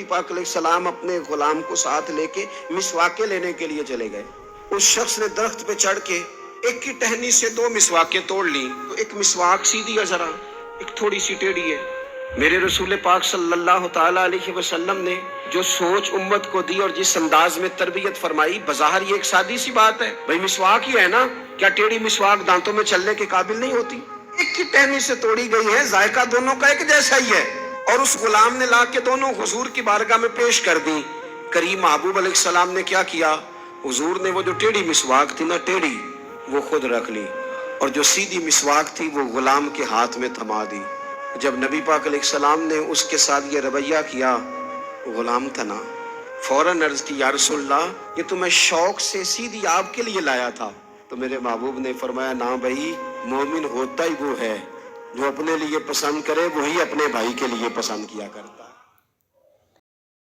پاک علیہ السلام اپنے غلام کو ساتھ لے کے مسواکیں لینے کے لیے چلے گئے. اس شخص نے درخت پہ چڑھ کے ایک کی ٹہنی سے 2 مسواکیں توڑ لی. تو ایک مسواک سیدھی ہے ذرا، ایک تھوڑی سی ٹیڑھی ہے. میرے رسول پاک صلی اللہ تعالیٰ علیہ وسلم نے جو سوچ امت کو دی اور جس انداز میں تربیت فرمائی، بظاہر یہ ایک سادی سی بات ہے، بھئی مسواک ہی ہے نا، کیا ٹیڑھی مسواک دانتوں میں چلنے کے قابل نہیں ہوتی؟ ایک کی ٹہنی سے توڑی گئی ہے، ذائقہ دونوں کا ایک جیسا ہی ہے. اور اس غلام نے لا کے دونوں حضور کی بارگاہ میں پیش کر دی. کریم محبوب علیہ السلام نے کیا کیا؟ حضور نے وہ جو ٹیڑھی مسواک تھی نا، ٹیڑھی، وہ خود رکھ لی، اور جو سیدھی مسواک تھی وہ غلام کے ہاتھ میں تھما دی. جب نبی پاک علیہ السلام نے اس کے ساتھ یہ رویہ کیا، غلام تھا نا، فوراً عرض کی یا رسول اللہ، یہ تو میں شوق سے سیدھی آپ کے لیے لایا تھا. تو میرے محبوب نے فرمایا نا بھائی، مومن ہوتا ہی وہ ہے جو اپنے لیے پسند کرے، وہی اپنے بھائی کے لیے پسند کیا کرتا.